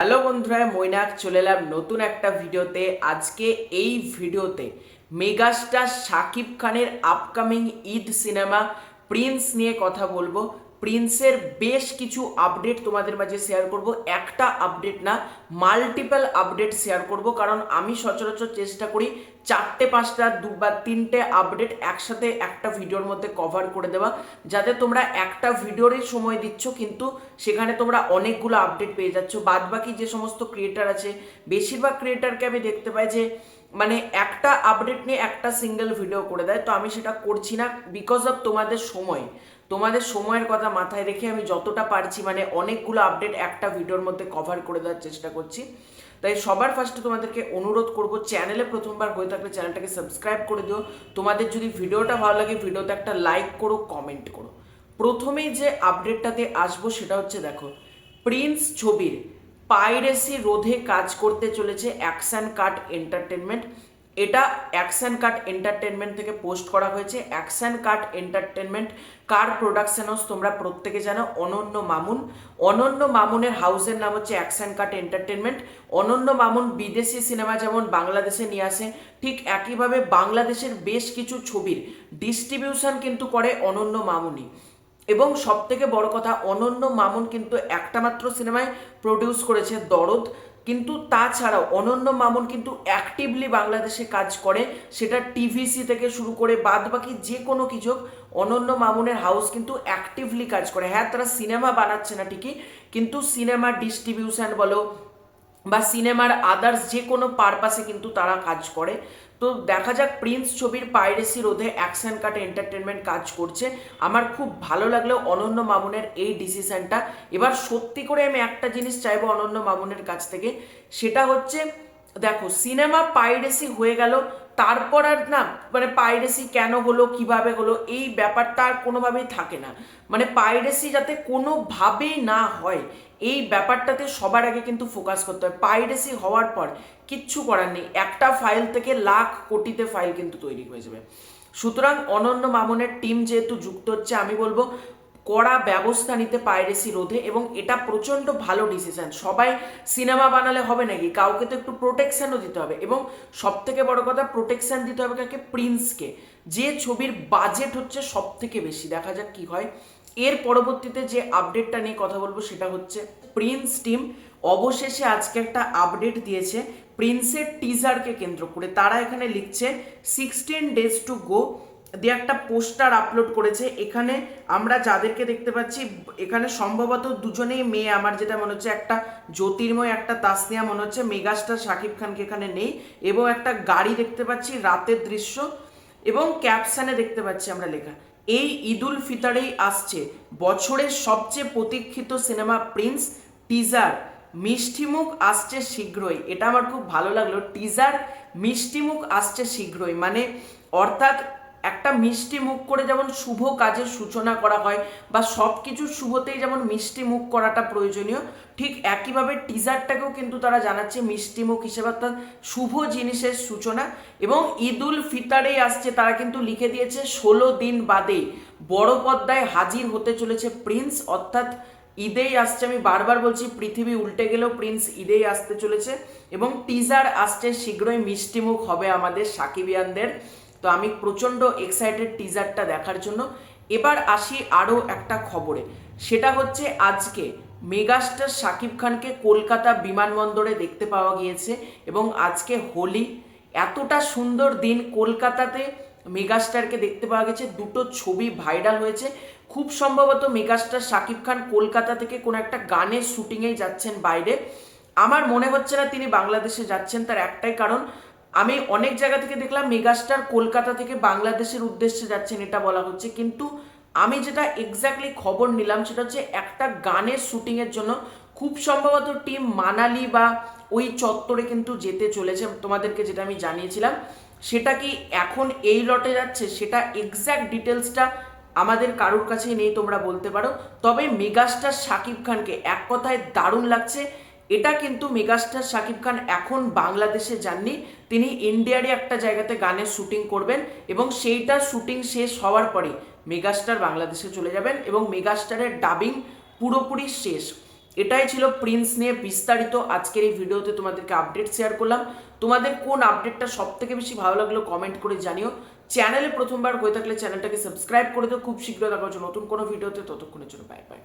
Hello বন্ধুরা, মৈনাক চলে এলাম নতুন একটা ভিডিওতে। আজকে এই ভিডিওতে মেগাস্টার শাকিব খানের আপকামিং ঈদ সিনেমা প্রিন্স নিয়ে কথা বলবো। প্রিন্সের বেশ কিছু আপডেট তোমাদের মাঝে শেয়ার করব। একটা আপডেট না, মাল্টিপল আপডেট শেয়ার করব, কারণ আমি সচরাচর চেষ্টা করি চারটে পাঁচটা বা তিনটে আপডেট একসাথে একটা ভিডিওর মধ্যে কভার করে দেওয়া, যাতে তোমরা একটা ভিডিওরই সময় দিচ্ছ কিন্তু সেখানে তোমরা অনেকগুলো আপডেট পেয়ে যাচ্ছ। বাদ বাকি যে সমস্ত ক্রিয়েটার আছে, বেশিরভাগ ক্রিয়েটারকে আমি দেখতে পাই যে মানে একটা আপডেট নিয়ে একটা সিঙ্গেল ভিডিও করে দেয়। তো আমি সেটা করছি না বিকজ অফ তোমাদের সময়ের কথা মাথায় রেখে আমি যতটা পারছি মানে অনেকগুলো আপডেট একটা ভিডিওর মধ্যে কভার করে দেওয়ার চেষ্টা করছি। তাই সবার ফার্স্টে তোমাদেরকে অনুরোধ করব, চ্যানেলে প্রথমবার হয়ে থাকলে চ্যানেলটাকে সাবস্ক্রাইব করে দিও। তোমাদের যদি ভিডিওটা ভালো লাগে ভিডিওতে একটা লাইক করো, কমেন্ট করো। প্রথমেই যে আপডেটটাতে আসবো সেটা হচ্ছে, দেখো, প্রিন্স ছবির পাইরেসি রোধে কাজ করতে চলেছে অ্যাকশন কাট এন্টারটেনমেন্ট। এটা অ্যাকশন কাট এন্টারটেনমেন্ট থেকে পোস্ট করা হয়েছে। অ্যাকশন কাট এন্টারটেনমেন্ট কার প্রোডাকশন হাউস তোমরা প্রত্যেকে জানো, অনন্য মামুন। অনন্য মামুনের হাউসের নাম হচ্ছে অ্যাকশন কাট এন্টারটেনমেন্ট। অনন্য মামুন বিদেশি সিনেমা যেমন বাংলাদেশে নিয়ে আসে, ঠিক একইভাবে বাংলাদেশের বেশ কিছু ছবির ডিস্ট্রিবিউশন কিন্তু করে অনন্য মামুনই। এবং সব থেকে বড় কথা, অনন্য মামুন কিন্তু একটা মাত্র সিনেমায় প্রডিউস করেছে, দরদ। কিন্তু তাছাড়াও অনন্য মামুন কিন্তু অ্যাক্টিভলি বাংলাদেশে কাজ করে, সেটা টিভিসি থেকে শুরু করে বাদ বাকি যে কোনো কিছু। অনন্য মামুনের হাউস কিন্তু অ্যাক্টিভলি কাজ করে। হ্যাঁ, তারা সিনেমা বানাচ্ছে না ঠিকই, কিন্তু সিনেমা ডিস্ট্রিবিউশন বলো বা সিনেমার আদার্স যে কোনো পারপাসে কিন্তু তারা কাজ করে। তো দেখা যাক, প্রিন্স ছবির পাইরেসি রোধে অ্যাকশন কাট এন্টারটেনমেন্ট কাজ করছে। আমার খুব ভালো লাগলো অনন্য মামুনের এই ডিসিশনটা। এবার সত্যি করে আমি একটা জিনিস চাইবো অনন্য মামুনের কাছ থেকে, সেটা হচ্ছে, দেখো, সিনেমা পাইরেসি হয়ে গেল, তারপর আর না মানে পাইরেসি কেন হলো, কিভাবে হলো, এই ব্যাপারটা আর কোনোভাবেই থাকে না। মানে পাইরেসি যাতে কোনোভাবেই না হয়, এই ব্যাপারটাতে সবার আগে কিন্তু ফোকাস করতে হয়। পাইরেসি হওয়ার পর কিচ্ছু করার নেই, একটা ফাইল থেকে লাখ কোটিতে ফাইল কিন্তু তৈরি হয়ে যাবে। সুতরাং অনন্য মামুনের টিম যেহেতু যুক্ত হচ্ছে, আমি বলবো কড়া ব্যবস্থা নিতে পাইরেসি রোধে, এবং এটা প্রচণ্ড ভালো ডিসিশন। সবাই সিনেমা বানালে হবে নাকি, কাউকে তো একটু প্রোটেকশনও দিতে হবে, এবং সব থেকে বড় কথা প্রোটেকশন দিতে হবে কাকে, প্রিন্সকে, যে ছবির বাজেট হচ্ছে সব থেকে বেশি। দেখা যাক কি হয়। এর পরবর্তীতে যে আপডেটটা নিয়ে কথা বলবো সেটা হচ্ছে, প্রিন্স টিম অবশেষে আজকে একটা আপডেট দিয়েছে প্রিন্সের টিজারকে কেন্দ্র করে। তারা এখানে লিখছে 16 days to go দিয়ে একটা পোস্টার আপলোড করেছে। এখানে আমরা যাদেরকে দেখতে পাচ্ছি, এখানে সম্ভবত দুজনেই মেয়ে, আমার যেটা মনে হচ্ছে, একটা জ্যোতির্ময়, একটা তাসনিয়া, মনে হচ্ছে মেগাস্টার শাকিব খানকে এখানে নেই। এবং একটা গাড়ি দেখতে পাচ্ছি, রাতের দৃশ্য, এবং ক্যাপশনে দেখতে পাচ্ছি আমরা লেখা, এই ঈদুল ফিতরেই আসছে বছরের সবচেয়ে প্রতীক্ষিত সিনেমা প্রিন্স, টিজার মিষ্টিমুখ আসছে শীঘ্রই। এটা আমার খুব ভালো লাগলো, টিজার মিষ্টিমুখ আসছে শীঘ্রই, মানে অর্থাৎ একটা মিষ্টি মুখ করে যেমন শুভ কাজের সূচনা করা হয় বা সব কিছু শুভতেই যেমন মিষ্টি মুখ করাটা প্রয়োজনীয়, ঠিক একইভাবে টিজারটাকেও কিন্তু তারা জানাচ্ছে মিষ্টি মুখ হিসেবে, অর্থাৎ শুভ জিনিসের সূচনা। এবং ঈদুল ফিতরেই আসছে, তারা কিন্তু লিখে দিয়েছে 16 দিন বাদে বড় পর্দায় হাজির হতে চলেছে প্রিন্স, অর্থাৎ ঈদেই আসছে। আমি বারবার বলছি, পৃথিবী উল্টে গেলেও প্রিন্স ঈদেই আসতে চলেছে, এবং টিজার আসছে শীঘ্রই, মিষ্টিমুখ হবে আমাদের সাকিবিয়ানদের। তো আমি প্রচণ্ড এক্সাইটেড টিজারটা দেখার জন্য। এবার আসি আরও একটা খবরে, সেটা হচ্ছে আজকে মেগাস্টার শাকিব খানকে কলকাতা বিমানবন্দরে দেখতে পাওয়া গিয়েছে, এবং আজকে হোলি, এতটা সুন্দর দিন, কলকাতাতে মেগাস্টারকে দেখতে পাওয়া গেছে। দুটো ছবি ভাইরাল হয়েছে। খুব সম্ভবত মেগাস্টার শাকিব খান কলকাতা থেকে কোনো একটা গানের শুটিংয়েই যাচ্ছেন বাইরে। আমার মনে হচ্ছে না তিনি বাংলাদেশে যাচ্ছেন, তার একটাই কারণ, আমি অনেক জায়গা থেকে দেখলাম মেগাস্টার কলকাতা থেকে বাংলাদেশের উদ্দেশ্যে যাচ্ছেন এটা বলা হচ্ছে, কিন্তু আমি যেটা এক্স্যাক্টলি খবর নিলাম সেটা হচ্ছে একটা গানের শুটিংয়ের জন্য খুব সম্ভবত টিম মানালি বা ওই চত্বরে কিন্তু যেতে চলেছে। তোমাদেরকে যেটা আমি জানিয়েছিলাম, সেটা কি এখন এই লটে যাচ্ছে সেটা এক্স্যাক্ট ডিটেলসটা আমাদের কারোর কাছেই নেই, তোমরা বলতে পারো। তবে মেগাস্টার শাকিব খানকে এক কথায় দারুণ লাগছে। এটা কিন্তু মেগাস্টার শাকিব খান এখন বাংলাদেশে যাননি, তিনি ইন্ডিয়ারই একটা জায়গাতে গানের শুটিং করবেন, এবং সেইটা শুটিং শেষ হওয়ার পরে মেগাস্টার বাংলাদেশে চলে যাবেন, এবং মেগাস্টারের ডাবিং পুরোপুরি শেষ। এটাই ছিল প্রিন্স নিয়ে বিস্তারিত আজকের এই ভিডিওতে তোমাদেরকে আপডেট শেয়ার করলাম। তোমাদের কোন আপডেটটা সব থেকে বেশি ভালো লাগলো কমেন্ট করে জানিও। চ্যানেলে প্রথমবার হয়ে থাকলে চ্যানেলটাকে সাবস্ক্রাইব করে দিও। খুব শীঘ্রই দেখা হচ্ছে নতুন কোনো ভিডিওতে, ততক্ষণের জন্য বাই বাই।